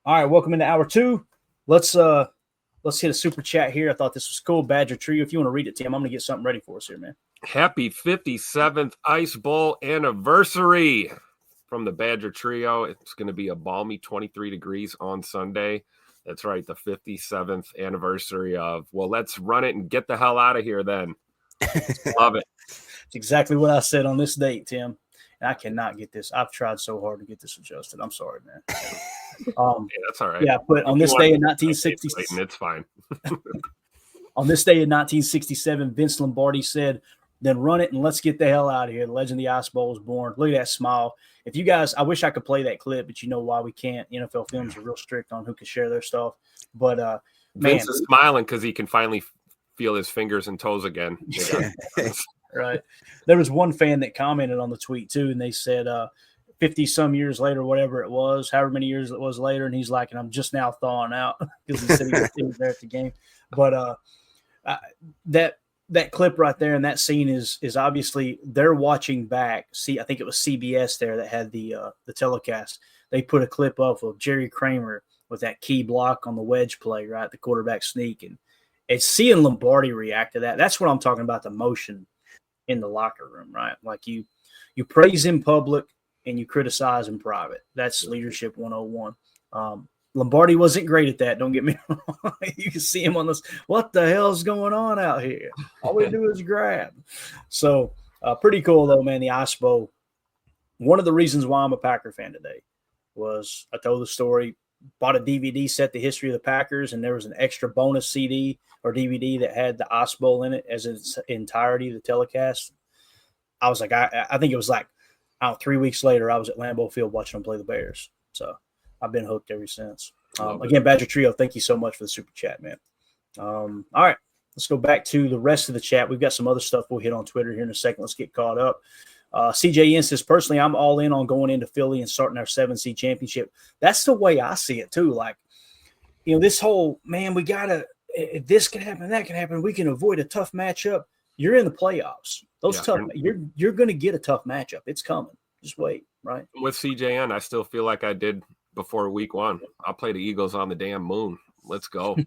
All right, welcome into hour two. Let's hit a super chat here. I thought this was cool. Badger Trio. If you want to read it, Tim, I'm gonna get something ready for us here, man. Happy 57th Ice Bowl anniversary from the Badger Trio. It's going to be a balmy 23 degrees on Sunday. That's right, the 57th anniversary of, well, let's run it and get the hell out of here then. Love it. It's exactly what I said on this date, Tim. And I cannot get this. I've tried so hard to get this adjusted. I'm sorry, man. Hey, that's all right. Yeah, but on this day in 1967, it's fine. On this day in 1967, Vince Lombardi said, "Then run it and let's get the hell out of here." The legend of the Ice Bowl was born. Look at that smile. If you guys, I wish I could play that clip, but you know why we can't. NFL Films are real strict on who can share their stuff. But Vince is smiling because he can finally feel his fingers and toes again. Right. There was one fan that commented on the tweet too, and they said 50 some years later, whatever it was, however many years it was later, and he's like, and I'm just now thawing out because he said he was there at the game. But that clip right there and that scene is obviously they're watching back. See, I think it was CBS there that had the telecast. They put a clip up of Jerry Kramer with that key block on the wedge play, right? The quarterback sneak, and it's seeing Lombardi react to that. That's what I'm talking about, the motion in the locker room, right? Like you praise in public and you criticize in private. That's leadership 101. Lombardi wasn't great at that. Don't get me wrong. You can see him on this. What the hell's going on out here? All we do is grab. So pretty cool though, man. The Ice Bowl. One of the reasons why I'm a Packer fan today was I told the story, bought a DVD set, the history of the Packers, and there was an extra bonus CD or DVD that had the Ice Bowl in it as its entirety, the telecast. I was like, I think it was like, 3 weeks later, I was at Lambeau Field watching them play the Bears. So I've been hooked ever since. Again, Badger Trio, thank you so much for the super chat, man. All right, let's go back to the rest of the chat. We've got some other stuff we'll hit on Twitter here in a second. Let's get caught up. CJ says, personally, I'm all in on going into Philly and starting our 7-seed championship. That's the way I see it, too. Like, this whole, man, we got to, if this can happen, that can happen, we can avoid a tough matchup. You're in the playoffs. You're going to get a tough matchup. It's coming. Just wait, right? With CJN, I still feel like I did before week one. I'll play the Eagles on the damn moon. Let's go.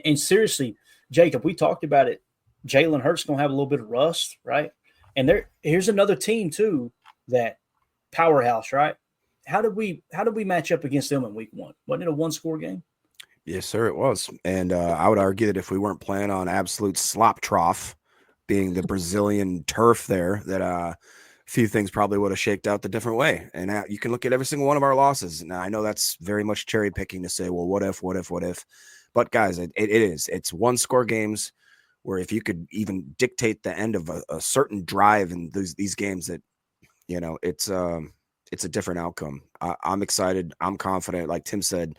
and seriously, Jacob, we talked about it. Jalen Hurts going to have a little bit of rust, right? And here's another team too, that powerhouse, right? How did we match up against them in week one? Wasn't it a 1-score game? Yes, sir, it was. And I would argue that if we weren't playing on absolute slop trough, being the Brazilian turf there, that a few things probably would have shaked out the different way. And you can look at every single one of our losses. Now, I know that's very much cherry picking to say, well, what if? But guys, it's 1-score games where if you could even dictate the end of a certain drive in these games, that, it's a different outcome. I'm excited. I'm confident. Like Tim said,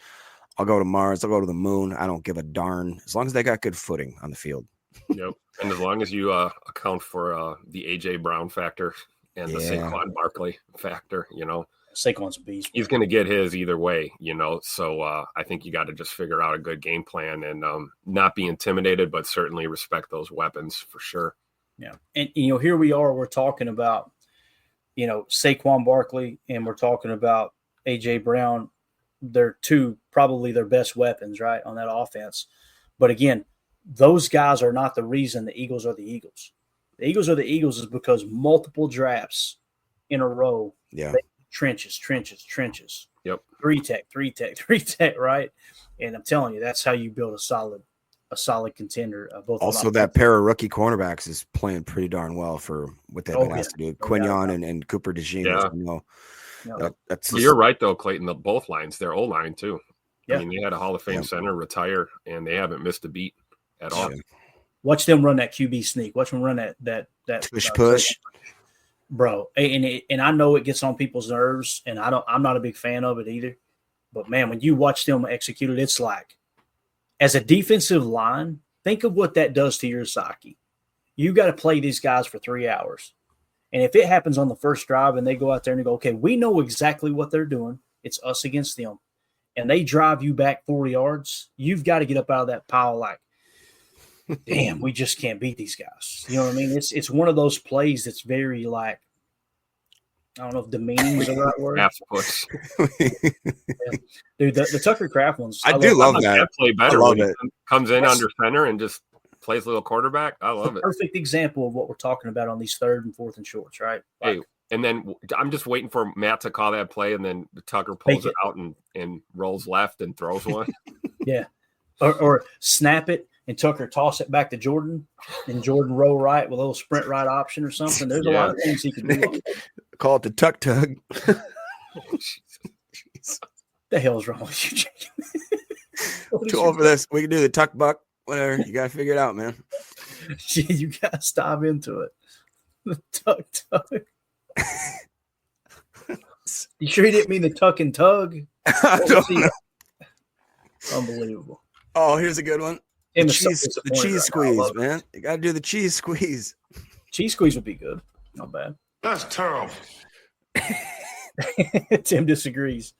I'll go to Mars. I'll go to the moon. I don't give a darn as long as they got good footing on the field. Yep. And as long as you account for the A.J. Brown factor and the Saquon Barkley factor, Saquon's a beast. He's going to get his either way, So I think you got to just figure out a good game plan and not be intimidated, but certainly respect those weapons for sure. Yeah. And, here we are. We're talking about, Saquon Barkley, and we're talking about A.J. Brown. They're probably their best weapons, right, on that offense. But again, those guys are not the reason the Eagles are the Eagles. The Eagles are the Eagles is because multiple drafts in a row. Yeah. Trenches. Yep. Three tech, right? And I'm telling you, that's how you build a solid contender. Both also, that pair of rookie cornerbacks is playing pretty darn well for what they've been asked to do. Quignon and Cooper DeJean. Yeah. You're right, though, Clayton. Both lines, their O-line, too. Yeah. I mean, they had a Hall of Fame center retire, and they haven't missed a beat at all. Watch them run that QB sneak. Watch them run that push. Bro. And I know it gets on people's nerves, and I'm not a big fan of it either. But, man, when you watch them execute it, it's like, as a defensive line, think of what that does to your psyche. You got to play these guys for 3 hours. And if it happens on the first drive and they go out there and they go, okay, we know exactly what they're doing. It's us against them. And they drive you back 40 yards. You've got to get up out of that pile like, damn, we just can't beat these guys. You know what I mean? It's one of those plays that's very like, I don't know if demeaning is the right word. Half push. Dude, the Tucker Kraft ones. I do love that. Play better I love when it. he comes in under center and just plays a little quarterback. I love it. Perfect example of what we're talking about on these 3rd and 4th and shorts, right? Like, Hey, and then I'm just waiting for Matt to call that play, and then Tucker pulls it out and rolls left and throws one. Yeah. Or snap it and Tucker toss it back to Jordan, and Jordan roll right with a little sprint right option or something. There's a lot of things he can do. Call it the tuck tug. The hell's wrong with you, Jake? Too old for this. We can do the tuck buck. Whatever. You got to figure it out, man. You got to stop into it. The tuck tug. You sure he didn't mean the tuck and tug? Unbelievable. Oh, here's a good one. The cheese squeeze, man. You got to do the cheese squeeze. Cheese squeeze would be good. Not bad. That's terrible. Tim disagrees.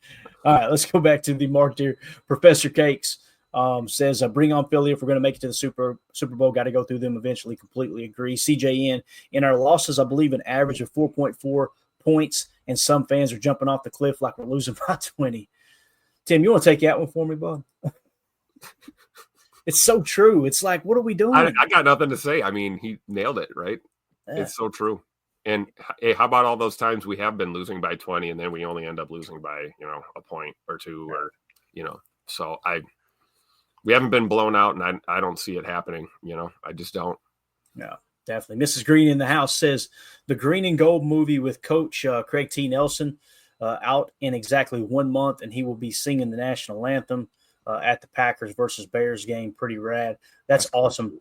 All right, let's go back to the mark here. Professor Cakes says, bring on Philly if we're going to make it to the Super Bowl. Got to go through them eventually. Completely agree. CJN, in our losses, I believe an average of 4.4 points, and some fans are jumping off the cliff like we're losing by 20. Tim, you want to take that one for me, bud? It's so true. It's like, what are we doing? I got nothing to say. I mean, he nailed it, right? Yeah. It's so true. And hey, how about all those times we have been losing by 20 and then we only end up losing by, a point or two or, so we haven't been blown out and I don't see it happening. I just don't. No, definitely. Mrs. Green in the house says the Green and Gold movie with Coach Craig T. Nelson out in exactly 1 month, and he will be singing the national anthem at the Packers versus Bears game. Pretty rad. That's awesome.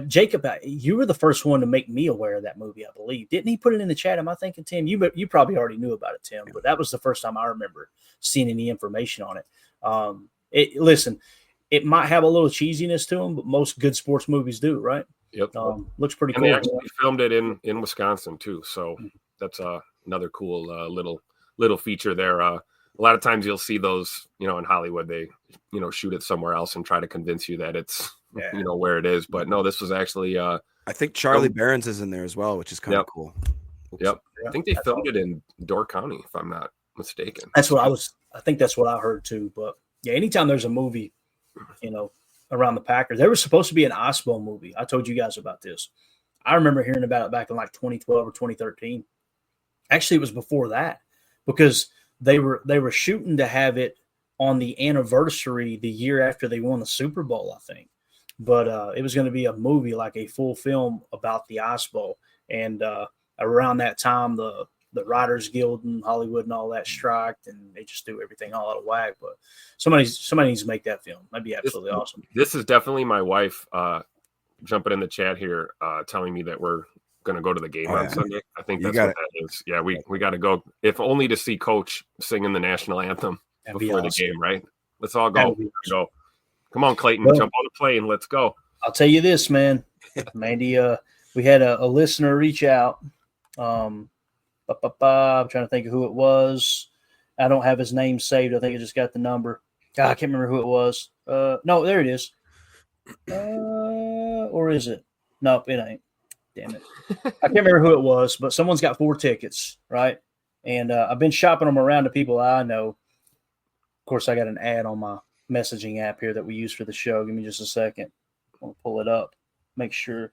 Jacob, you were the first one to make me aware of that movie, I believe. Didn't he put it in the chat? Am I thinking, Tim? You probably already knew about it, Tim, but that was the first time I remember seeing any information on it. Listen, it might have a little cheesiness to them, but most good sports movies do, right? Yep. Looks pretty and cool. They actually filmed it in Wisconsin too, so that's another cool little feature there. A lot of times you'll see those, in Hollywood, they shoot it somewhere else and try to convince you that it's where it is. But no, this was actually I think Charlie Barron's is in there as well, which is kind of cool. Yep. I think they filmed it in Door County, if I'm not mistaken. I think that's what I heard too. But yeah, anytime there's a movie, around the Packers, there was supposed to be an Ice Bowl movie. I told you guys about this. I remember hearing about it back in like 2012 or 2013. Actually, it was before that because they were shooting to have it on the anniversary the year after they won the Super Bowl, I think. But it was going to be a movie, like a full film about the Ice Bowl. And around that time, the Writers Guild and Hollywood and all that striked, and they just threw everything all out of whack. But somebody needs to make that film. That'd be absolutely awesome. This is definitely my wife jumping in the chat here, telling me that we're going to go to the game on Sunday. I think that's what that is. Yeah, we got to go, if only to see Coach singing the national anthem before the game, right? Let's all go. Go. Come on, Clayton, jump on the plane. Let's go. I'll tell you this, man. Mandy, we had a listener reach out. I'm trying to think of who it was. I don't have his name saved. I think I just got the number. God, I can't remember who it was. No, there it is. Or is it? Nope, it ain't. Damn it. I can't remember who it was, but someone's got 4 tickets, right? And I've been shopping them around to people I know. Of course, I got an ad on my messaging app here that we use for the show. Give me just a second. I want to pull it up. Make sure.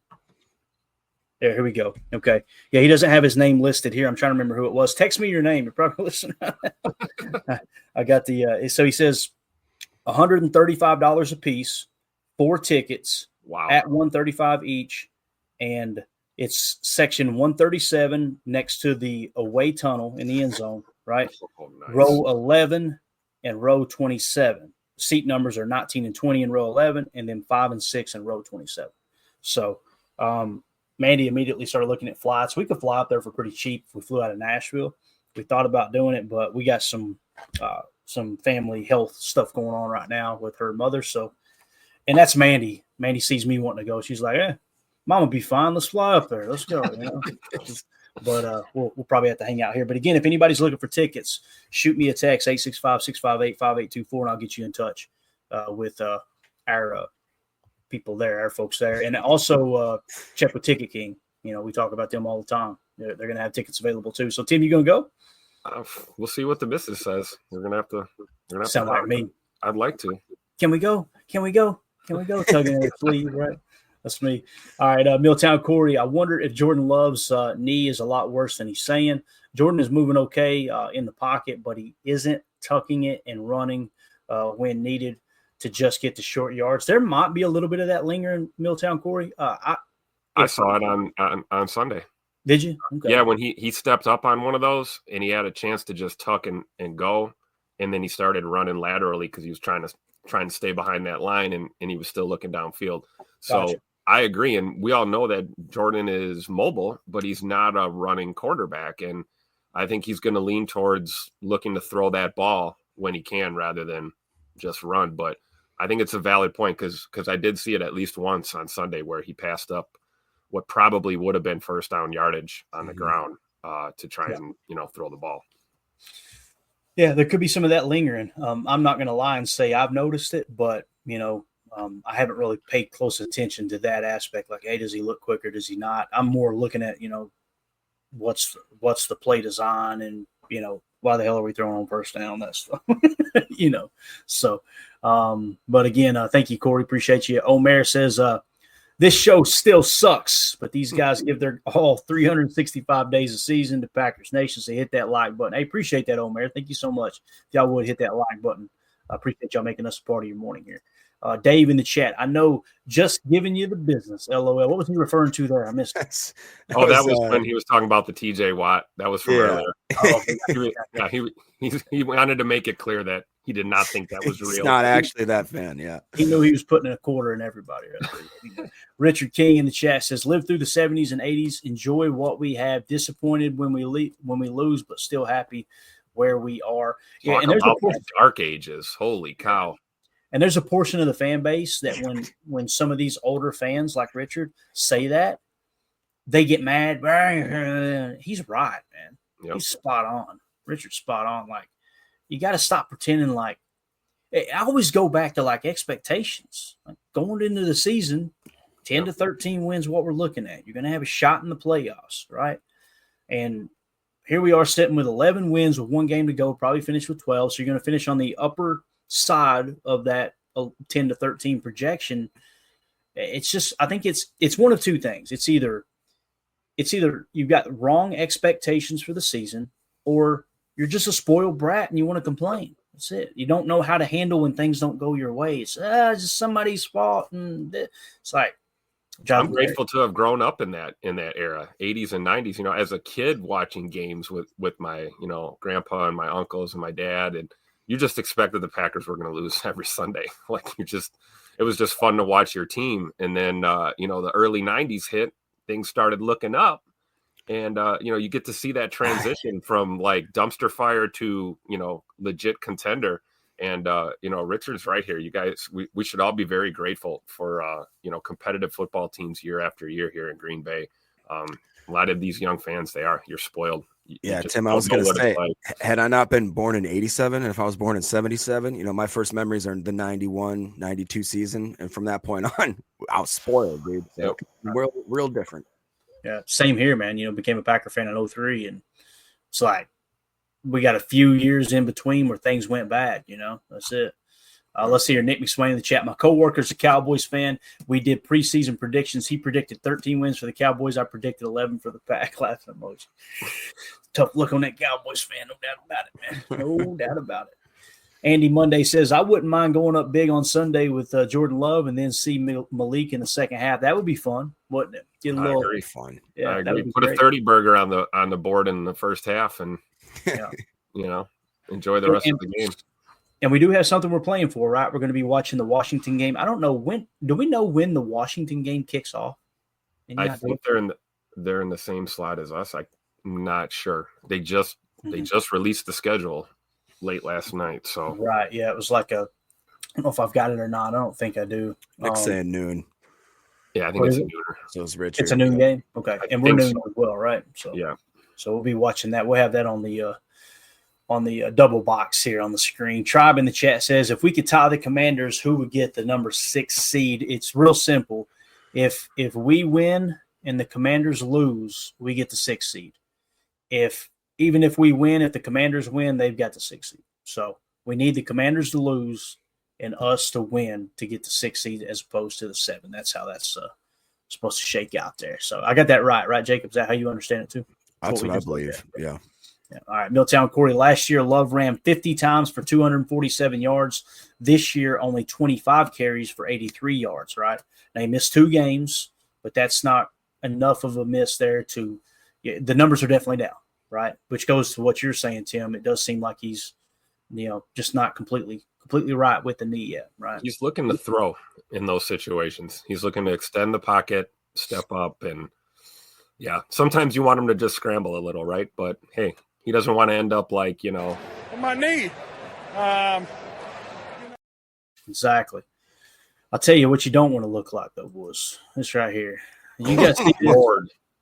There, here we go. Okay. Yeah, he doesn't have his name listed here. I'm trying to remember who it was. Text me your name. You're probably listening. I got the so he says $135 a piece, 4 tickets. Wow. At $135 each. And it's section 137 next to the away tunnel in the end zone, right? Oh, nice. Row 11 and row 27. Seat numbers are 19 and 20 in row 11, and then 5 and 6 in row 27. So Mandy immediately started looking at flights. We could fly up there for pretty cheap if we flew out of Nashville. We thought about doing it, but we got some family health stuff going on right now with her mother. So, and that's Mandy. Mandy sees me wanting to go. She's like, Mama be fine. Let's fly up there. Let's go. But we'll probably have to hang out here. But again, if anybody's looking for tickets, shoot me a text, 865-658-5824, and I'll get you in touch with our people there, our folks there. And also check with Ticket King. we talk about them all the time. They're going to have tickets available too. So, Tim, you going to go? We'll see what the missus says. We're gonna have to. Sound like me. I'd like to. Can we go? Can we go? Can we go? Tugging at the sleeve, right? That's me. All right, Milltown Corey. I wonder if Jordan Love's knee is a lot worse than he's saying. Jordan is moving okay in the pocket, but he isn't tucking it and running when needed to just get the short yards. There might be a little bit of that lingering, Milltown Corey. I saw it on Sunday. Did you? Okay. Yeah, when he stepped up on one of those and he had a chance to just tuck and go, and then he started running laterally because he was trying to stay behind that line, and he was still looking downfield. So Gotcha. I agree, and we all know that Jordan is mobile, but he's not a running quarterback, and I think he's going to lean towards looking to throw that ball when he can rather than just run. But I think it's a valid point because I did see it at least once on Sunday where he passed up what probably would have been first down yardage on the ground to try and, throw the ball. Yeah, there could be some of that lingering. I'm not going to lie and say I've noticed it, but, I haven't really paid close attention to that aspect. Like, hey, does he look quicker? Does he not? I'm more looking at, what's the play design and, why the hell are we throwing on first down? That stuff, So, but again, thank you, Corey. Appreciate you. Omer says, this show still sucks, but these guys give their all 365 days a season to Packers Nation. So hit that like button. I appreciate that, Omer. Thank you so much. If y'all would hit that like button. I appreciate y'all making us a part of your morning here. Dave in the chat. I know, just giving you the business. LOL. What was he referring to there? I missed it. That was when he was talking about the TJ Watt. That was from earlier. Oh, he wanted to make it clear that he did not think that was real. He's not actually that fan, yeah. He knew he was putting a quarter in everybody. Right? Richard King in the chat says, live through the 70s and 80s, enjoy what we have, disappointed when we lose, but still happy where we are. Yeah, and there's dark ages. Holy cow. And there's a portion of the fan base that when some of these older fans like Richard say that, they get mad. He's right, man. Yep. He's spot on. Richard's spot on. Like, you got to stop pretending like – I always go back to, like, expectations. Like, going into the season, 10 to 13 wins what we're looking at. You're going to have a shot in the playoffs, right? And here we are sitting with 11 wins with one game to go, probably finish with 12. So you're going to finish on the upper side of that 10 to 13 projection. It's just – I think it's one of two things. It's either you've got wrong expectations for the season, or you're just a spoiled brat and you want to complain. That's it. You don't know how to handle when things don't go your way. It's just somebody's fault. And it's like, I'm grateful to have grown up in that era, 80s and 90s. As a kid watching games with my, grandpa and my uncles and my dad, and you just expected the Packers were going to lose every Sunday. Like, it was just fun to watch your team. And then, the early 90s hit, things started looking up. And, you get to see that transition from like dumpster fire to, legit contender. And, Richard's right here. You guys, we should all be very grateful for, competitive football teams year after year here in Green Bay. A lot of these young fans, you're spoiled. Yeah, Tim, I was going to say, had I not been born in 87, and if I was born in 77, my first memories are the 91, 92 season. And from that point on, I was spoiled, dude. So real different. Yeah, same here, man. Became a Packer fan in 2003, and it's like we got a few years in between where things went bad. That's it. Let's see here. Nick McSwain in the chat. My coworker's a Cowboys fan. We did preseason predictions. He predicted 13 wins for the Cowboys. I predicted 11 for the Pack. Laughing emoji. Tough look on that Cowboys fan. No doubt about it, man. No doubt about it. Andy Monday says, I wouldn't mind going up big on Sunday with Jordan Love and then see Malik in the second half. That would be fun, wouldn't it? Get a little very fun. Yeah, I agree. Put a 30 burger on the board in the first half and enjoy the rest of the game. And we do have something we're playing for, right? We're going to be watching the Washington game. I don't know when. Do we know when the Washington game kicks off? I think they're in the same slot as us. I'm not sure. They just released the schedule late last night. So right, yeah, it was like I don't know if I've got it or not. I don't think I do. Nick's saying noon. Yeah, I think it's a nooner. So it's Richard. It's a noon game. Okay, and we're noon as well, right? So yeah, so we'll be watching that. We'll have that on the double box here on the screen. Tribe in the chat says, if we could tie the Commanders, who would get the number 6 seed? It's real simple. If we win and the Commanders lose, we get the 6th seed. Even if we win, if the Commanders win, they've got the 6th seed. So we need the Commanders to lose and us to win to get the 6th seed as opposed to the 7. That's how that's supposed to shake out there. So I got that right, Jacob? Is that how you understand it too? That's what I believe. Yeah. All right, Milltown Corey. Last year, Love ran 50 times for 247 yards. This year, only 25 carries for 83 yards, right? Now, he missed 2 games, but that's not enough of a miss there the numbers are definitely down, right? Which goes to what you're saying, Tim. It does seem like he's, just not completely right with the knee yet, right? He's looking to throw in those situations. He's looking to extend the pocket, step up, and sometimes you want him to just scramble a little, right? But hey, he doesn't want to end up like, On my knee. Exactly. I'll tell you what you don't want to look like, though, boys. This right here. You guys see this?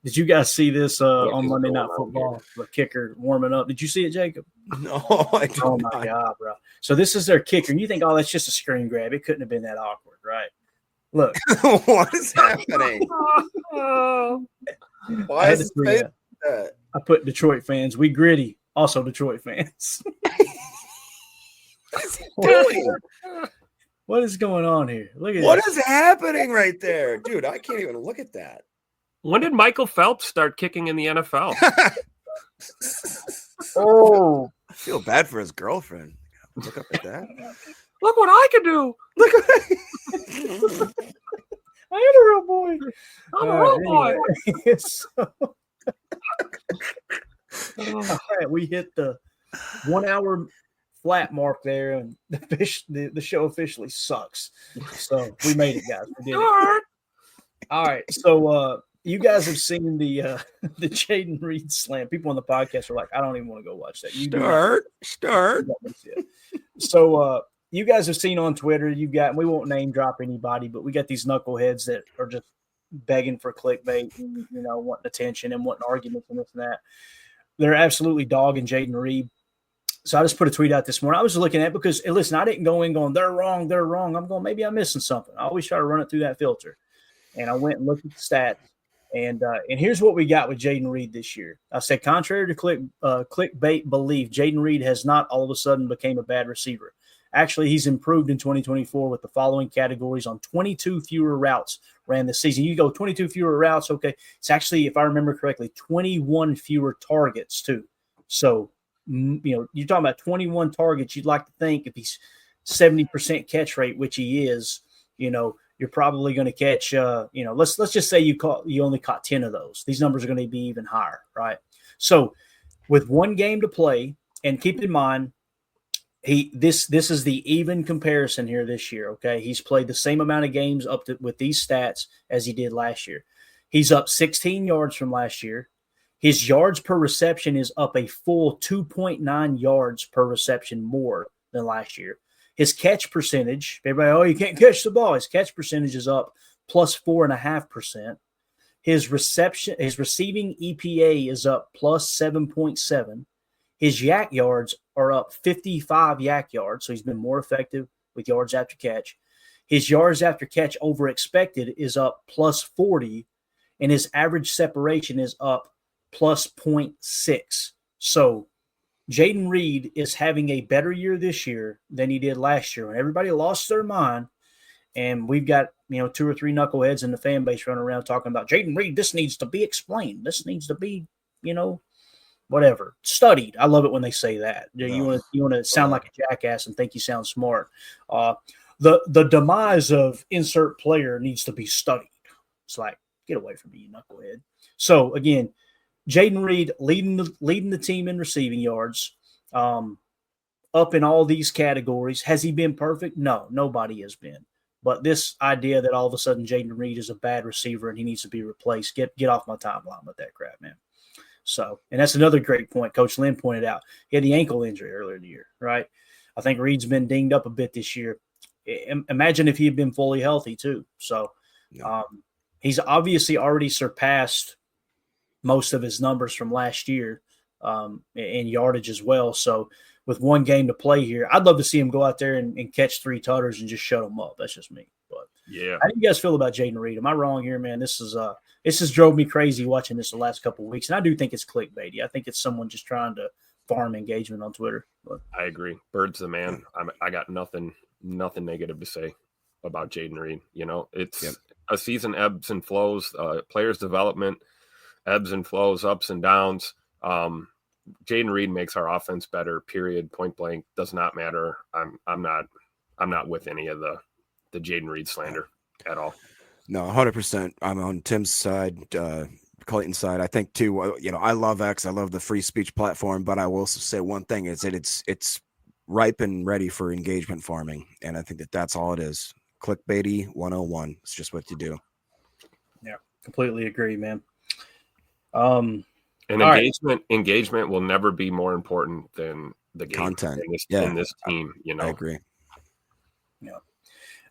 Did you guys see this on Monday Night Football? The kicker warming up. Did you see it, Jacob? No, I did Oh, my God, bro. So this is their kicker. And you think, that's just a screen grab. It couldn't have been that awkward, right? Look. What is happening? Why is it that? I put Detroit fans. We gritty. Also Detroit fans. What is he doing? What is going on here? Look at what is happening right there? Dude, I can't even look at that. When did Michael Phelps start kicking in the NFL? Oh. I feel bad for his girlfriend. Look up at that. Look what I can do. Look what I am a real boy. I'm a real boy. All right, we hit the 1 hour flat mark there, and the show officially sucks. So we made it, guys. We did it. All right, so you guys have seen the Jayden Reed slam. People on the podcast are like, I don't even want to go watch that. Start. So you guys have seen on Twitter, we won't name drop anybody, but we got these knuckleheads that are just begging for clickbait, and, wanting attention and wanting arguments and this and that. They're absolutely dogging Jayden Reed. So I just put a tweet out this morning. I was looking at it because, listen, I didn't go in going, they're wrong. I'm going, maybe I'm missing something. I always try to run it through that filter. And I went and looked at the stats. And here's what we got with Jayden Reed this year. I said, contrary to clickbait belief, Jayden Reed has not all of a sudden became a bad receiver. Actually, he's improved in 2024 with the following categories on 22 fewer routes ran this season. You go 22 fewer routes, okay. It's actually, if I remember correctly, 21 fewer targets too. So, you're talking about 21 targets. You'd like to think if he's 70% catch rate, which he is, you're probably going to catch, let's just say you only caught 10 of those. These numbers are going to be even higher, right? So with one game to play, and keep in mind, this is the even comparison here this year, okay? He's played the same amount of games with these stats as he did last year. He's up 16 yards from last year. His yards per reception is up a full 2.9 yards per reception more than last year. His catch percentage, everybody, you can't catch the ball. His catch percentage is up plus 4.5%. His receiving EPA is up plus 7.7. His yak yards are up 55 yak yards, so he's been more effective with yards after catch. His yards after catch over expected is up plus 40, and his average separation is up plus 0.6. So Jayden Reed is having a better year this year than he did last year. And everybody lost their mind. And we've got, 2 or 3 knuckleheads in the fan base running around talking about Jayden Reed. This needs to be explained. This needs to be, whatever, studied. I love it when they say that. You want to sound like a jackass and think you sound smart. The demise of insert player needs to be studied. It's like, get away from me, you knucklehead. So again, Jayden Reed leading the team in receiving yards, up in all these categories. Has he been perfect? No, nobody has been. But this idea that all of a sudden Jayden Reed is a bad receiver and he needs to be replaced, get off my timeline with that crap, man. So, and that's another great point Coach Lynn pointed out. He had the ankle injury earlier in the year, right? I think Reed's been dinged up a bit this year. Imagine if he had been fully healthy too. So he's obviously already surpassed most of his numbers from last year in yardage as well. So with one game to play here, I'd love to see him go out there and catch 3 tutters and just shut them up. That's just me. But yeah, how do you guys feel about Jayden Reed? Am I wrong here, man? This is this has drove me crazy watching this the last couple of weeks, and I do think it's clickbaity. I think it's someone just trying to farm engagement on Twitter. But I agree. Bird's the man. I got nothing negative to say about Jayden Reed. It's a season ebbs and flows. Players' development ebbs and flows, ups and downs. Jayden Reed makes our offense better. Period. Point blank. Does not matter. I'm not with any of the Jayden Reed slander at all. No, 100%. I'm on Tim's side, Clayton's side. I think too. I love X. I love the free speech platform, but I will also say one thing is that it's ripe and ready for engagement farming, and I think that's all it is. Clickbaity 101. It's just what you do. Yeah, completely agree, man. And engagement will never be more important than the game content in this team. I agree. Yeah.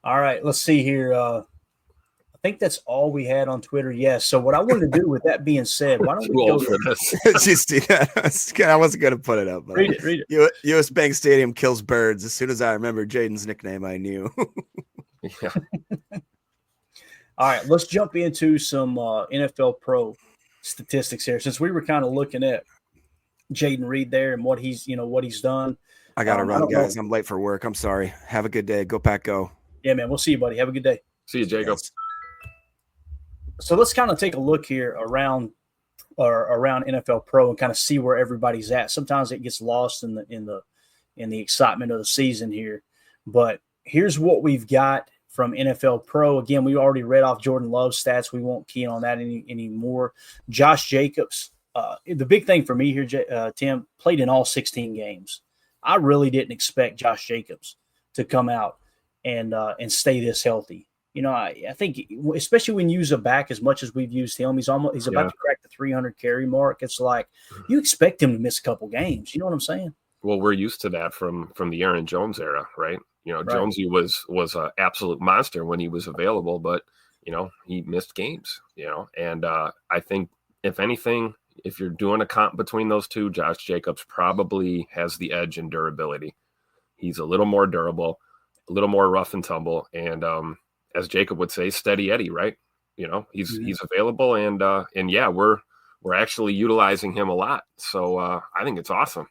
All right, let's see here. I think that's all we had on Twitter. Yes. So what I wanted to do with that being said, why don't we go for this? I wasn't going to put it up. But read it. U.S. Bank Stadium kills birds. As soon as I remember Jayden's nickname, I knew. Yeah. All right, let's jump into some NFL Pro statistics here. Since we were kind of looking at Jayden Reed there and what he's done. I got to run, guys. I'm late for work. I'm sorry. Have a good day. Go Pack, go. Yeah, man. We'll see you, buddy. Have a good day. See you, Jacob. Yes. So let's kind of take a look here around NFL Pro and kind of see where everybody's at. Sometimes it gets lost in the excitement of the season here, but here's what we've got from NFL Pro. Again, we already read off Jordan Love's stats. We won't key in on that anymore. Josh Jacobs, the big thing for me here, Tim, played in all 16 games. I really didn't expect Josh Jacobs to come out and stay this healthy. I think especially when you use a back as much as we've used him, he's about to crack the 300 carry mark. It's like you expect him to miss a couple games. You know what I'm saying? Well, we're used to that from the Aaron Jones era, right? Right. Jonesy was an absolute monster when he was available, but he missed games. And I think if anything, if you're doing a comp between those two, Josh Jacobs probably has the edge in durability. He's a little more durable, a little more rough and tumble, and as Jacob would say, steady Eddie, right? He's available, and yeah, we're actually utilizing him a lot. So I think it's awesome.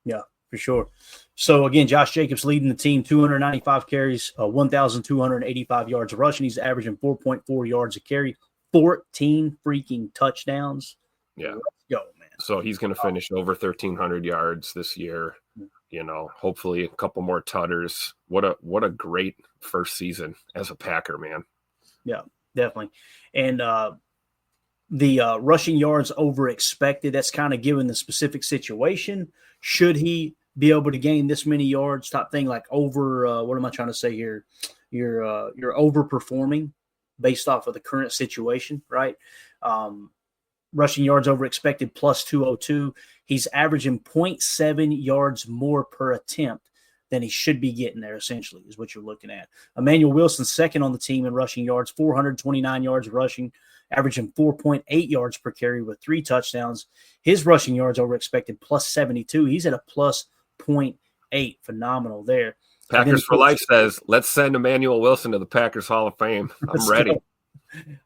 Yeah, for sure. So again, Josh Jacobs leading the team, 295 carries, 1,285 yards rushing. He's averaging 4.4 yards a carry, 14 freaking touchdowns. Yeah, let's go, man. So he's going to finish over 1,300 yards this year. Hopefully a couple more tutters. What a great first season as a Packer, man. Yeah, definitely. And the rushing yards over expected, that's kind of given the specific situation. Should he be able to gain this many yards type thing, like over, what am I trying to say here? You're overperforming based off of the current situation, right? Rushing yards over expected plus 202. He's averaging 0.7 yards more per attempt than he should be getting there, essentially, is what you're looking at. Emmanuel Wilson, second on the team in rushing yards, 429 yards rushing, averaging 4.8 yards per carry with 3 touchdowns. His rushing yards over expected plus 72. He's at a plus 0.8. Phenomenal there. Packers for Life says, let's send Emmanuel Wilson to the Packers Hall of Fame. I'm ready.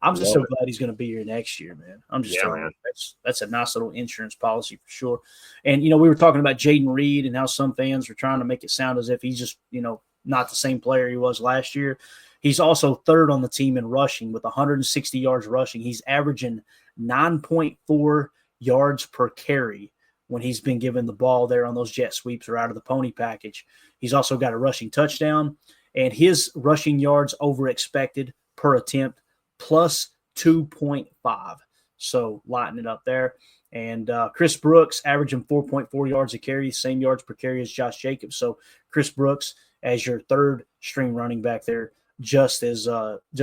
I'm just so glad he's going to be here next year, man. I'm just telling man. you, that's a nice little insurance policy for sure. And, we were talking about Jayden Reed and how some fans were trying to make it sound as if he's just, not the same player he was last year. He's also third on the team in rushing with 160 yards rushing. He's averaging 9.4 yards per carry when he's been given the ball there on those jet sweeps or out of the pony package. He's also got a rushing touchdown, and his rushing yards over expected per attempt plus 2.5. So lighten it up there. And Chris Brooks averaging 4.4 yards a carry, same yards per carry as Josh Jacobs. So Chris Brooks as your third string running back there, just as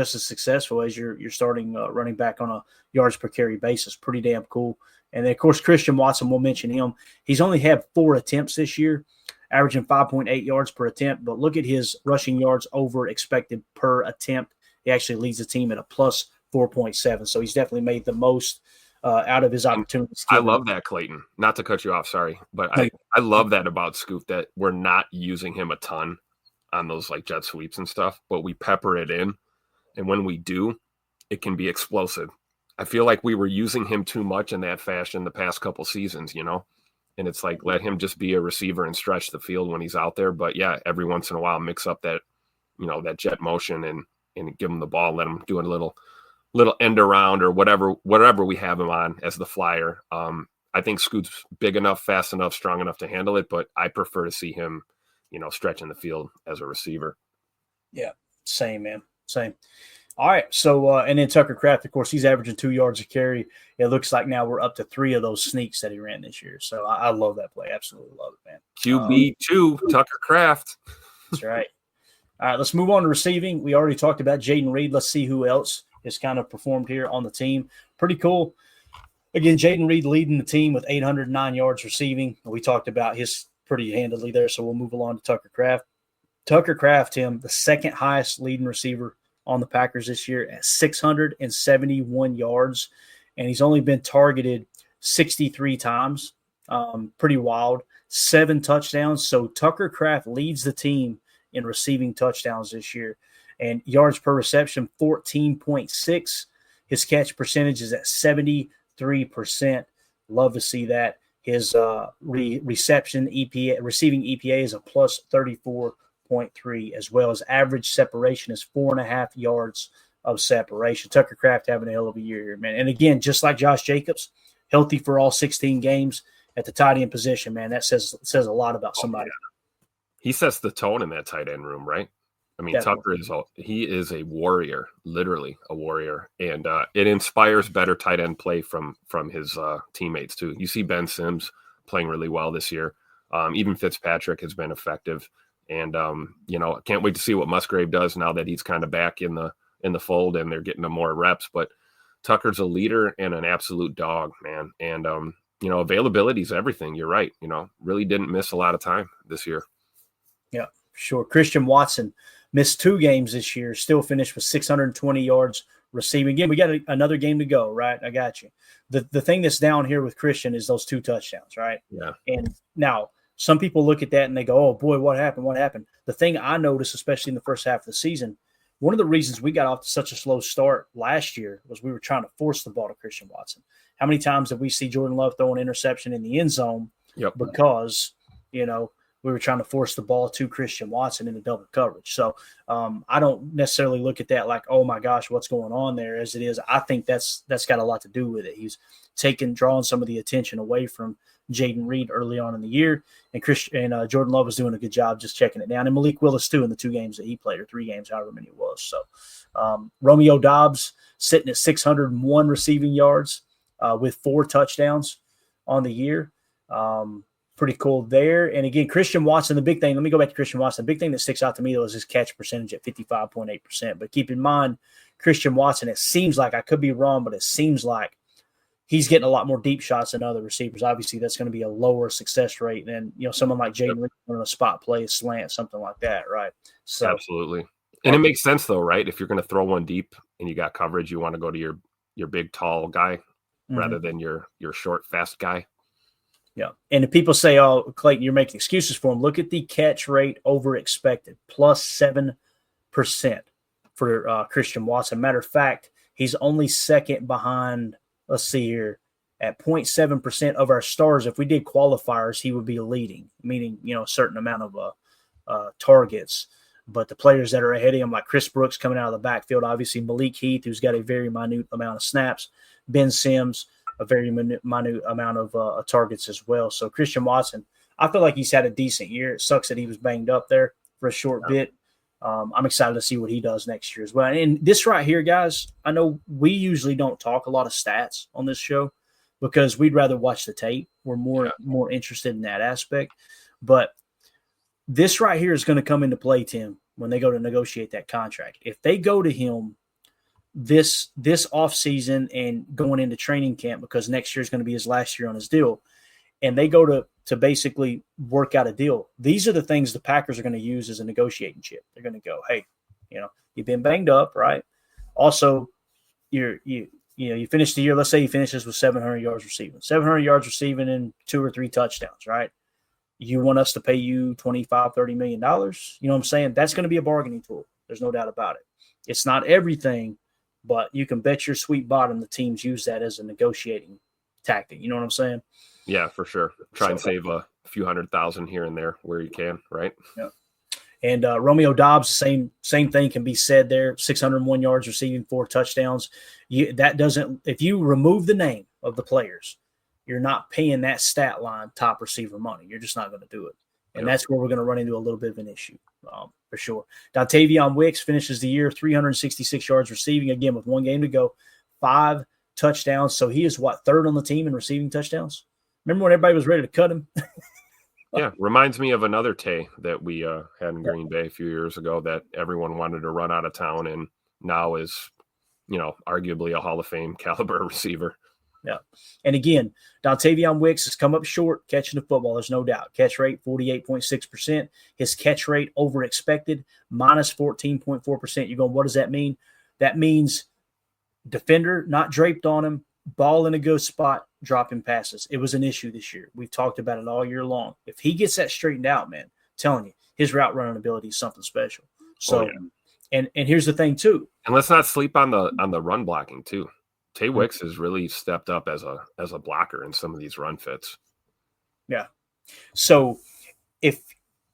successful as your starting running back on a yards per carry basis. Pretty damn cool. And then, of course, Christian Watson, we'll mention him. He's only had 4 attempts this year, averaging 5.8 yards per attempt. But look at his rushing yards over expected per attempt. He actually leads the team at a plus 4.7. So he's definitely made the most out of his opportunities. I love that, Clayton. Not to cut you off, sorry. But I love that about Scoop, that we're not using him a ton on those like jet sweeps and stuff, but we pepper it in. And when we do, it can be explosive. I feel like we were using him too much in that fashion the past couple seasons, and it's like, let him just be a receiver and stretch the field when he's out there. But yeah, every once in a while, mix up that, that jet motion and give him the ball, let him do a little end around or whatever we have him on as the flyer. I think Scoot's big enough, fast enough, strong enough to handle it, but I prefer to see him, stretching the field as a receiver. Yeah, same, man. Same. All right. So, and then Tucker Kraft, of course, he's averaging 2 yards a carry. It looks like now we're up to 3 of those sneaks that he ran this year. So I love that play. Absolutely love it, man. QB2, Tucker Kraft. That's right. All right. Let's move on to receiving. We already talked about Jayden Reed. Let's see who else has kind of performed here on the team. Pretty cool. Again, Jayden Reed leading the team with 809 yards receiving. We talked about his pretty handily there, so we'll move along to Tucker Kraft. Tucker Kraft, Tim, the second highest leading receiver on the Packers this year at 671 yards, and he's only been targeted 63 times. Pretty wild. 7 touchdowns. So Tucker Kraft leads the team in receiving touchdowns this year. And yards per reception, 14.6. His catch percentage is at 73%. Love to see that. His receiving EPA is a plus 34.3, as well as average separation is 4.5 yards of separation. Tucker Kraft having a hell of a year here, man. And again, just like Josh Jacobs, healthy for all 16 games at the tight end position, man. That says a lot about somebody. He sets the tone in that tight end room, right? I mean, definitely. Tucker is a warrior, literally a warrior, and it inspires better tight end play from his teammates too. You see Ben Sims playing really well this year. Even Fitzpatrick has been effective, and I can't wait to see what Musgrave does now that he's kind of back in the fold and they're getting him more reps. But Tucker's a leader and an absolute dog, man, and availability is everything. You're right. Really didn't miss a lot of time this year. Yeah, sure. Christian Watson missed 2 games this year, still finished with 620 yards receiving. Again, we got another game to go, right? I got you. The thing that's down here with Christian is those 2 touchdowns, right? Yeah. And now some people look at that and they go, oh, boy, what happened? What happened? The thing I noticed, especially in the first half of the season, one of the reasons we got off to such a slow start last year was we were trying to force the ball to Christian Watson. How many times did we see Jordan Love throw an interception in the end zone because, we were trying to force the ball to Christian Watson into double coverage. So I don't necessarily look at that like, oh, my gosh, what's going on there as it is. I think that's got a lot to do with it. He's drawing some of the attention away from Jayden Reed early on in the year. And Jordan Love was doing a good job just checking it down. And Malik Willis, too, in the 2 games that he played, or 3 games, however many it was. So Romeo Doubs sitting at 601 receiving yards with 4 touchdowns on the year. Pretty cool there. And again, Christian Watson, the big thing, let me go back to Christian Watson. The big thing that sticks out to me, though, is his catch percentage at 55.8%. But keep in mind, Christian Watson, it seems like, I could be wrong, but it seems like he's getting a lot more deep shots than other receivers. Obviously, that's going to be a lower success rate than, someone like Jayden Reed on a spot play, a slant, something like that, right? So absolutely. And it makes sense, though, right? If you're going to throw one deep and you got coverage, you want to go to your big, tall guy rather than your short, fast guy. Yeah. And if people say, oh, Clayton, you're making excuses for him, look at the catch rate over expected, plus 7% for Christian Watson. Matter of fact, he's only second behind, let's see here, at 0.7% of our stars. If we did qualifiers, he would be leading, meaning, a certain amount of targets. But the players that are ahead of him, like Chris Brooks coming out of the backfield, obviously Malik Heath, who's got a very minute amount of snaps, Ben Sims, a very minute amount of targets as well. So Christian Watson, I feel like he's had a decent year. It sucks that he was banged up there for a short bit. I'm excited to see what he does next year as well. And this right here, guys, I know we usually don't talk a lot of stats on this show because we'd rather watch the tape. We're more interested in that aspect. But this right here is going to come into play, Tim, when they go to negotiate that contract. If they go to him this offseason and going into training camp, because next year is going to be his last year on his deal, and they go to basically work out a deal, these are the things the Packers are going to use as a negotiating chip. They're going to go, hey, you've been banged up, right? Also, you finish the year, let's say he finishes with 700 yards receiving and 2 or 3 touchdowns, right? You want us to pay you $25-30 million? You know what I'm saying? That's going to be a bargaining tool. There's no doubt about it. It's not everything, but you can bet your sweet bottom the teams use that as a negotiating tactic. You know what I'm saying? Yeah, for sure. Try and save a few $100,000 here and there where you can, right? Yeah. And Romeo Dobbs, same thing can be said there. 601 yards receiving, 4 touchdowns. If you remove the name of the players, you're not paying that stat line top receiver money. You're just not going to do it. And that's where we're going to run into a little bit of an issue for sure. Dontavion Wicks finishes the year 366 yards receiving, again, with 1 game to go, 5 touchdowns. So he is, third on the team in receiving touchdowns? Remember when everybody was ready to cut him? Yeah, reminds me of another Tay that we had in Green Bay a few years ago that everyone wanted to run out of town and now is, arguably a Hall of Fame caliber receiver. Yeah. And again, Dontavion Wicks has come up short catching the football. There's no doubt. Catch rate, 48.6%. His catch rate over expected, minus 14.4%. You're going, what does that mean? That means defender not draped on him, ball in a good spot, dropping passes. It was an issue this year. We've talked about it all year long. If he gets that straightened out, man, I'm telling you, his route running ability is something special. So, and here's the thing too. And let's not sleep on the run blocking too. Tay Wicks has really stepped up as a blocker in some of these run fits. Yeah. So if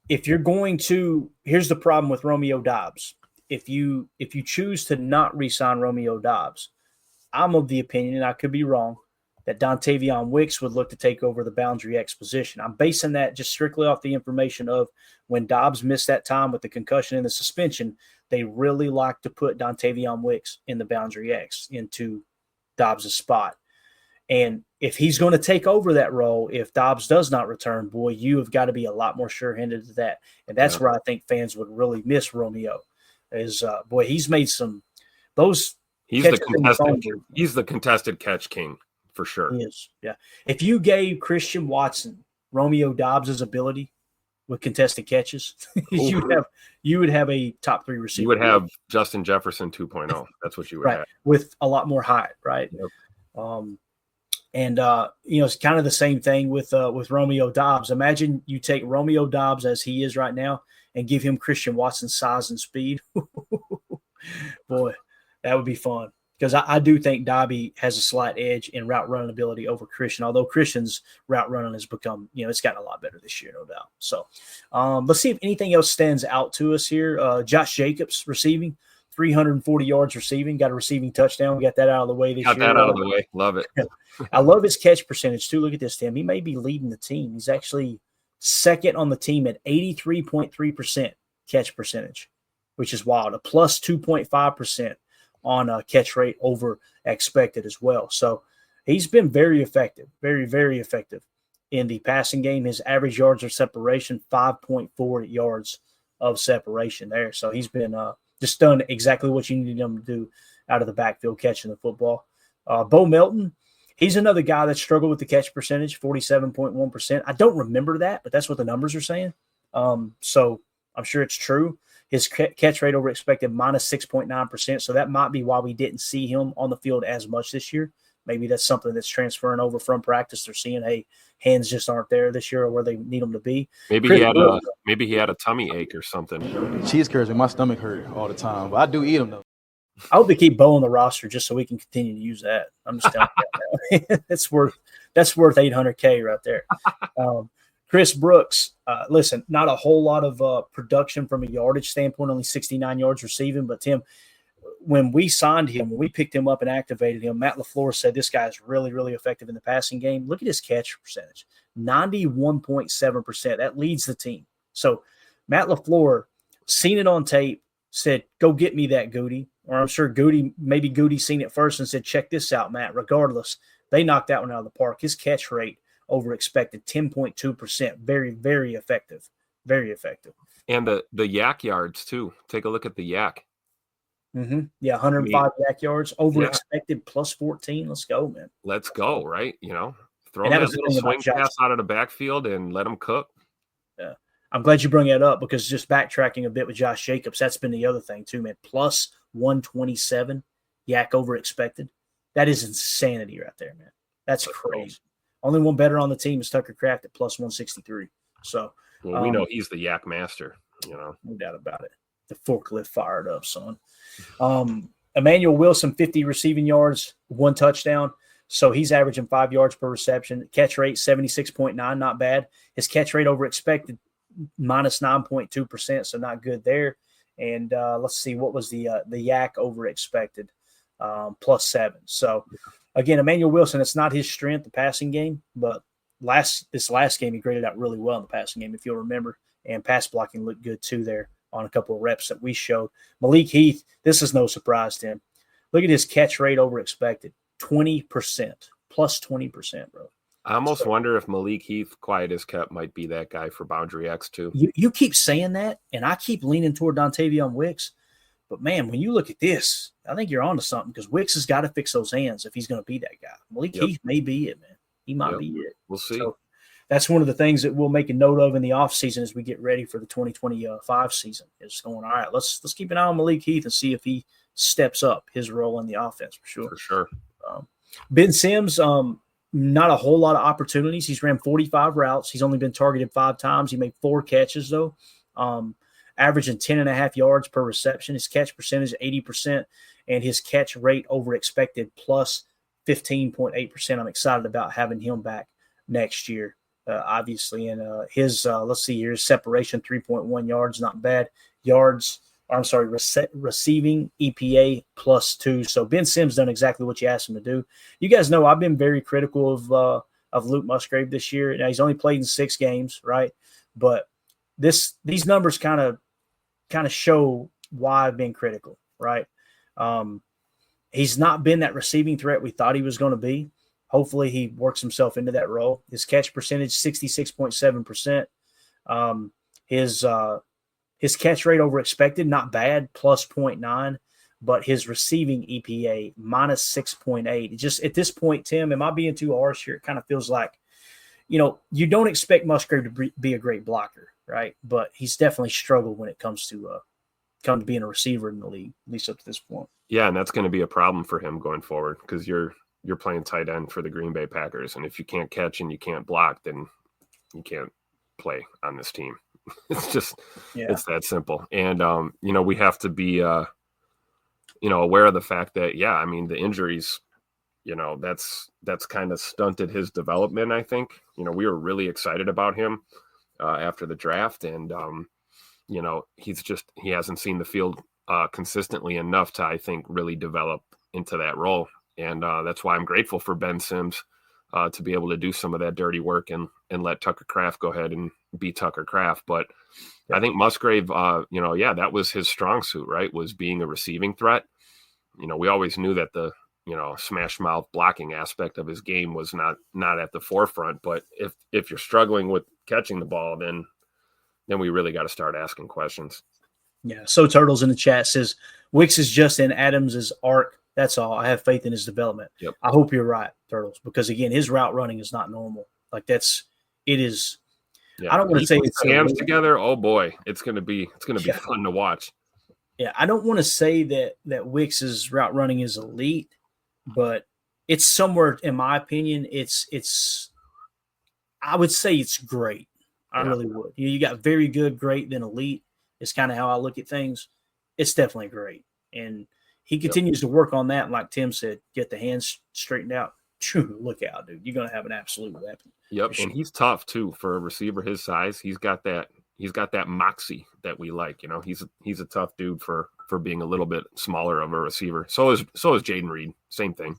you're going to, here's the problem with Romeo Dobbs. If you choose to not re-sign Romeo Dobbs, I'm of the opinion, and I could be wrong, that Dontavion Wicks would look to take over the boundary X position. I'm basing that just strictly off the information of when Dobbs missed that time with the concussion and the suspension, they really like to put Dontavion Wicks in the boundary X into Dobbs' spot. And if he's going to take over that role, if Dobbs does not return, boy, you have got to be a lot more sure-handed to that. And that's where I think fans would really miss Romeo is, boy, he's made some – those – He's the contested catch king for sure. He is, yeah. If you gave Christian Watson Romeo Dobbs' ability with contested catches, you would have a top 3 receiver. You would have Justin Jefferson 2.0. That's what you would have. With a lot more height, right? Yep. It's kind of the same thing with Romeo Dobbs. Imagine you take Romeo Dobbs as he is right now and give him Christian Watson's size and speed. Boy, that would be fun. Because I do think Dobby has a slight edge in route running ability over Christian, although Christian's route running has become, it's gotten a lot better this year, no doubt. So let's see if anything else stands out to us here. Josh Jacobs receiving, 340 yards receiving, got a receiving touchdown. We got that out of the way this year. Got that out of the way. Love it. I love his catch percentage, too. Look at this, Tim. He may be leading the team. He's actually second on the team at 83.3% catch percentage, which is wild, a plus 2.5%. On a catch rate over expected as well. So he's been very effective, very, very effective in the passing game. His average yards of separation, 5.4 yards of separation there. So he's been just done exactly what you needed him to do out of the backfield catching the football. Bo Melton, he's another guy that struggled with the catch percentage, 47.1%. I don't remember that, but that's what the numbers are saying. So I'm sure it's true. His catch rate over expected, minus 6.9%. So that might be why we didn't see him on the field as much this year. Maybe that's something that's transferring over from practice. They're seeing, hey, hands just aren't there this year or where they need them to be. Maybe he had a tummy ache or something. Cheese curds and my stomach hurt all the time, but I do eat them though. I hope they keep Bo on the roster just so we can continue to use that. I'm just telling you that. that's worth $800K right there. Chris Brooks, listen, not a whole lot of production from a yardage standpoint, only 69 yards receiving. But, Tim, when we signed him, when we picked him up and activated him, Matt LaFleur said this guy is really, really effective in the passing game. Look at his catch percentage, 91.7%. That leads the team. So Matt LaFleur seen it on tape, said, go get me that, Goody. Or I'm sure Goody seen it first and said, check this out, Matt. Regardless, they knocked that one out of the park. His catch rate over expected, 10.2%. Very, very effective. Very effective. And the yak yards, too. Take a look at the yak. Mm-hmm. Yeah, 105 yak yards. Over expected, plus 14. Let's go, man. Let's go, right? Throw that little swing pass out of the backfield and let them cook. Yeah. I'm glad you bring that up because just backtracking a bit with Josh Jacobs, that's been the other thing, too, man. Plus 127 yak over expected. That is insanity right there, man. That's crazy. Only one better on the team is Tucker Kraft at plus 163. So we know he's the yak master, No doubt about it. The forklift fired up, son. Emmanuel Wilson, 50 receiving yards, 1 touchdown. So he's averaging 5 yards per reception. Catch rate, 76.9, not bad. His catch rate over expected, minus 9.2%, so not good there. And let's see, what was the yak over expected? Plus 7. So, again, Emmanuel Wilson, it's not his strength, the passing game, but this last game he graded out really well in the passing game, if you'll remember, and pass blocking looked good too there on a couple of reps that we showed. Malik Heath, this is no surprise to him. Look at his catch rate over expected, 20%, plus 20%, bro. I almost wonder if Malik Heath, quiet as kept, might be that guy for Boundary X too. You keep saying that, and I keep leaning toward Dontavion Wicks. But, man, when you look at this, I think you're onto something because Wicks has got to fix those hands if he's going to be that guy. Malik Heath may be it, man. He might be it. We'll see. So that's one of the things that we'll make a note of in the offseason as we get ready for the 2025 season. Is going, all right, let's keep an eye on Malik Heath and see if he steps up his role in the offense for sure. For sure. Ben Sims, not a whole lot of opportunities. He's ran 45 routes. He's only been targeted 5 times. He made 4 catches, though. Averaging 10.5 yards per reception. His catch percentage, 80%, and his catch rate over expected plus 15.8%. I'm excited about having him back next year, obviously. And his, let's see here, his separation, 3.1 yards, not bad. Receiving EPA plus 2. So Ben Sims done exactly what you asked him to do. You guys know I've been very critical of Luke Musgrave this year. Now, he's only played in 6 games, right? But these numbers kind of show why I've been critical, right? He's not been that receiving threat we thought he was going to be. Hopefully he works himself into that role. His catch percentage, 66.7%. His catch rate over expected, not bad, plus 0.9, but his receiving EPA, minus 6.8. Just at this point, Tim, am I being too harsh here? It kind of feels like, you don't expect Musgrave to be a great blocker, right? But he's definitely struggled when it comes to being a receiver in the league, at least up to this point. Yeah, and that's going to be a problem for him going forward because you're playing tight end for the Green Bay Packers, and if you can't catch and you can't block, then you can't play on this team. It's just it's that simple. And we have to be aware of the fact that the injuries, that's kind of stunted his development. I think we were really excited about him after the draft, and he hasn't seen the field consistently enough to, I think, really develop into that role. And that's why I'm grateful for Ben Sims to be able to do some of that dirty work and let Tucker Kraft go ahead and be Tucker Kraft. But I think Musgrave, that was his strong suit, right? Was being a receiving threat. We always knew that the, smash mouth blocking aspect of his game was not at the forefront. But if you're struggling with catching the ball, then we really got to start asking questions. Yeah. So Turtles in the chat says Wicks is just in Adams's arc. That's all. I have faith in his development. Yep. I hope you're right, Turtles, because again, his route running is not normal. Like it is. Yeah. I don't want to say it's hands together. Oh boy, it's gonna be fun to watch. Yeah, I don't want to say that Wicks's route running is elite, but it's somewhere, in my opinion, it's. I would say it's great. I really would. You got very good, great, then elite. It's kind of how I look at things. It's definitely great, and he continues to work on that. And like Tim said, get the hands straightened out. Look out, dude! You're gonna have an absolute weapon. Yep, and he's tough too for a receiver his size. He's got that moxie that we like. He's a tough dude for being a little bit smaller of a receiver. So is Jayden Reed. Same thing.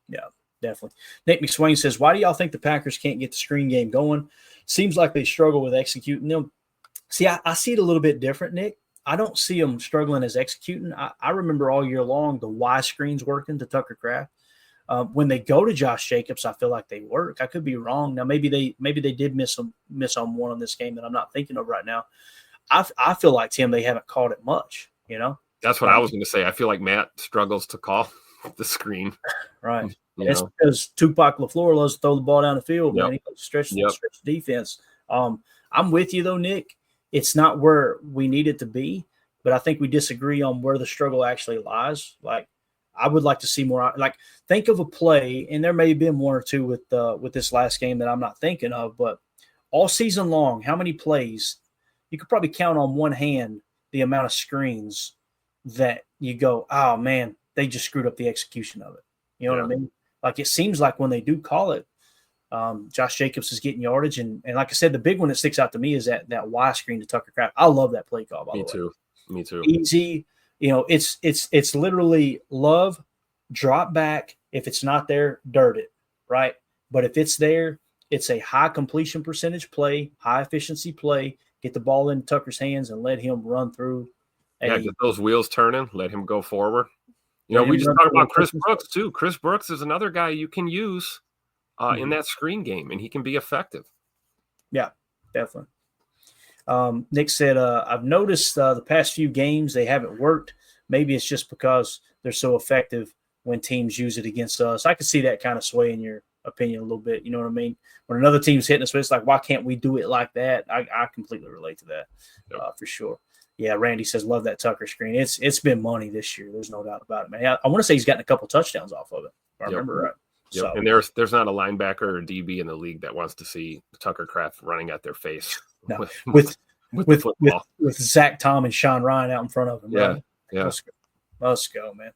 Yeah, definitely. Nick McSwain says, "Why do y'all think the Packers can't get the screen game going? Seems like they struggle with executing them." See, I see it a little bit different, Nick. I don't see them struggling as executing. I remember all year long the Y screens working to Tucker Kraft. When they go to Josh Jacobs, I feel like they work. I could be wrong. Now, maybe they did miss on one on this game that I'm not thinking of right now. I feel like, Tim, they haven't called it much, That's what I was going to say. I feel like Matt struggles to call the screen. Right. It's because Tupac LaFleur loves to throw the ball down the field, man. He stretch the defense. I'm with you, though, Nick. It's not where we need it to be, but I think we disagree on where the struggle actually lies. Like, I would like to see more. Like, think of a play, and there may have been one or two with this last game that I'm not thinking of, but all season long, how many plays? You could probably count on one hand the amount of screens that you go, oh man, they just screwed up the execution of it. You know what I mean? Like it seems like when they do call it, Josh Jacobs is getting yardage, and like I said, the big one that sticks out to me is that Y screen to Tucker Kraft. I love that play call. By the way, Me too. Easy. You know, it's literally love, drop back. If it's not there, dirt it, right? But if it's there, it's a high completion percentage play, high efficiency play. Get the ball in Tucker's hands and let him run through. Get those wheels turning. Let him go forward. You know, we just talked about Chris Brooks too. Chris Brooks is another guy you can use in that screen game, and he can be effective. Yeah, definitely. Nick said, I've noticed the past few games they haven't worked. Maybe it's just because they're so effective when teams use it against us. I could see that kind of swaying your opinion a little bit. You know what I mean? When another team's hitting us, it's like, why can't we do it like that? I completely relate to that for sure. Yeah, Randy says, love that Tucker screen. It's been money this year. There's no doubt about it, man. I want to say he's gotten a couple touchdowns off of it, if I remember right. Yep. So, and there's not a linebacker or DB in the league that wants to see Tucker Kraft running at their face. No. with Zach Tom and Sean Ryan out in front of him. Yeah, right? yeah. Let's go, man.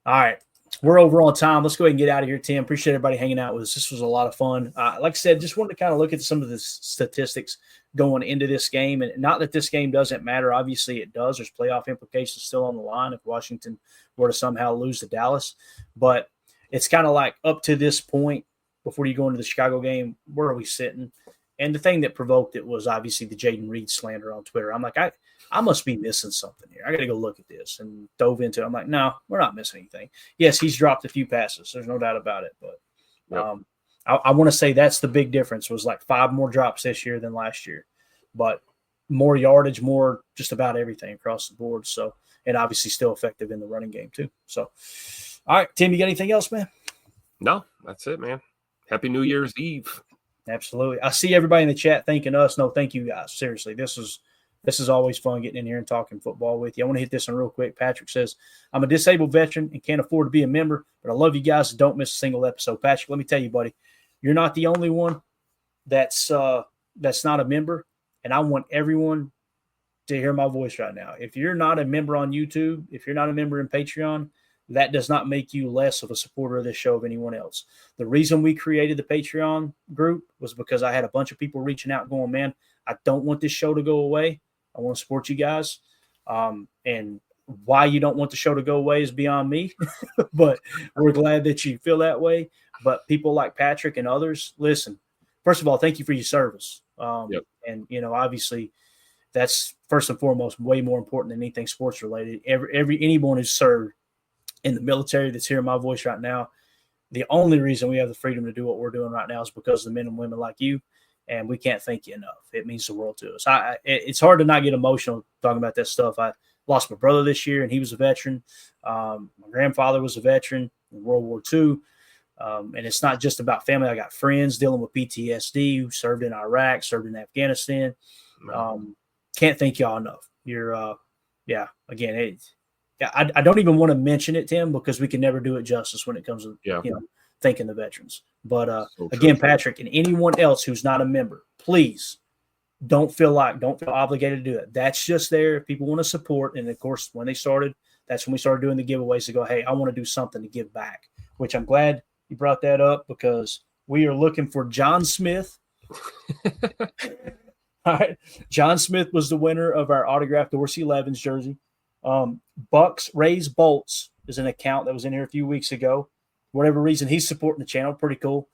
All right. We're over on time. Let's go ahead and get out of here, Tim. Appreciate everybody hanging out with us. This was a lot of fun. Like I said, just wanted to kind of look at some of the statistics going into this game. And not that this game doesn't matter. Obviously, it does. There's playoff implications still on the line if Washington were to somehow lose to Dallas. But it's kind of like up to this point, before you go into the Chicago game, where are we sitting? And the thing that provoked it was obviously the Jayden Reed slander on Twitter. I'm like, I must be missing something here. I got to go look at this, and dove into it. I'm like, no, we're not missing anything. Yes, he's dropped a few passes. There's no doubt about it. But I want to say that's the big difference, was like 5 more drops this year than last year. But more yardage, more just about everything across the board. So, and obviously still effective in the running game too. So, all right, Tim, you got anything else, man? No, that's it, man. Happy New Year's Eve. Absolutely. I see everybody in the chat thanking us. No, thank you guys. Seriously, this is always fun getting in here and talking football with you. I want to hit this one real quick. Patrick says, I'm a disabled veteran and can't afford to be a member, but I love you guys and don't miss a single episode. Patrick, let me tell you, buddy, you're not the only one that's not a member, and I want everyone to hear my voice right now. If you're not a member on YouTube, if you're not a member in Patreon, that does not make you less of a supporter of this show of anyone else. The reason we created the Patreon group was because I had a bunch of people reaching out going, man, I don't want this show to go away. I want to support you guys. And why you don't want the show to go away is beyond me, but we're glad that you feel that way. But people like Patrick and others, listen, first of all, thank you for your service. And, you know, obviously that's first and foremost way more important than anything sports related. Anyone who's served in the military that's hearing my voice right now, the only reason we have the freedom to do what we're doing right now is because of the men and women like you, and we can't thank you enough. It means the world to us. It's hard to not get emotional talking about that stuff. I lost my brother this year, and he was a veteran. My grandfather was a veteran in World War II, and it's not just about family. I got friends dealing with PTSD who served in Iraq, served in Afghanistan. Can't thank y'all enough. You're, again, I don't even want to mention it, Tim, because we can never do it justice when it comes to thanking the veterans. But again, Patrick, and anyone else who's not a member, please don't feel obligated to do it. That's just there if people want to support. And of course, that's when we started doing the giveaways to go, hey, I want to do something to give back, which I'm glad you brought that up because we are looking for John Smith. All right. John Smith was the winner of our autographed Dorsey 11s jersey. Bucks Rays Bolts is an account that was in here a few weeks ago. For whatever reason, he's supporting the channel. Pretty cool.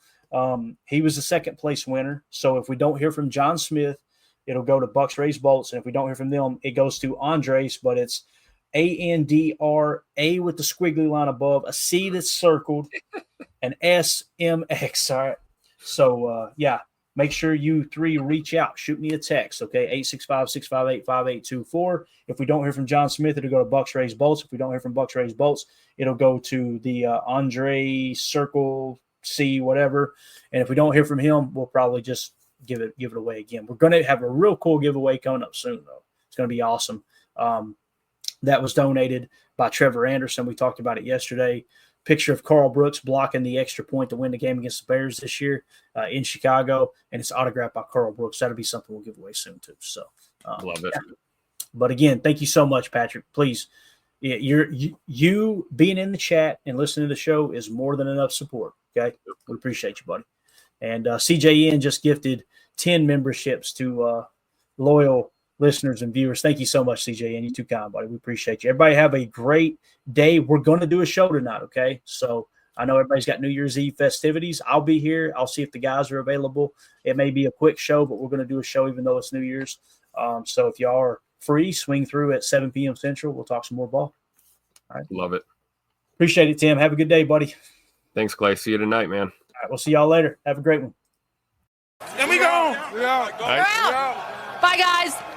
He was the second place winner. So if we don't hear from John Smith, it'll go to Bucks Rays Bolts. And if we don't hear from them, it goes to Andres, but it's ANDRA with the squiggly line above, a C that's circled, an SMX. All right. So, make sure you 3 reach out. Shoot me a text, okay? 865-658-5824. If we don't hear from John Smith, it'll go to Bucks Rays Bolts. If we don't hear from Bucks Rays Bolts, it'll go to the Andre Circle C, whatever. And if we don't hear from him, we'll probably just give it away again. We're going to have a real cool giveaway coming up soon, though. It's going to be awesome. That was donated by Trevor Anderson. We talked about it yesterday. Picture of Carl Brooks blocking the extra point to win the game against the Bears this year in Chicago, and it's autographed by Carl Brooks. That'll be something we'll give away soon too. So love it. But again, thank you so much, Patrick. Please Yeah, you being in the chat and listening to the show is more than enough support. Okay, we appreciate you, buddy. And CJN just gifted 10 memberships to loyal listeners and viewers. Thank you so much, CJN. You're too kind, buddy. We appreciate you. Everybody have a great day. We're going to do a show tonight, okay? So I know everybody's got New Year's Eve festivities. I'll be here. I'll see if the guys are available. It may be a quick show, but we're going to do a show even though it's New Year's. So if y'all are free, swing through at 7 p.m. Central. We'll talk some more ball. All right. Love it. Appreciate it, Tim. Have a good day, buddy. Thanks, Clay. See you tonight, man. All right, we'll see y'all later. Have a great one. And we go. We're out. Bye, guys.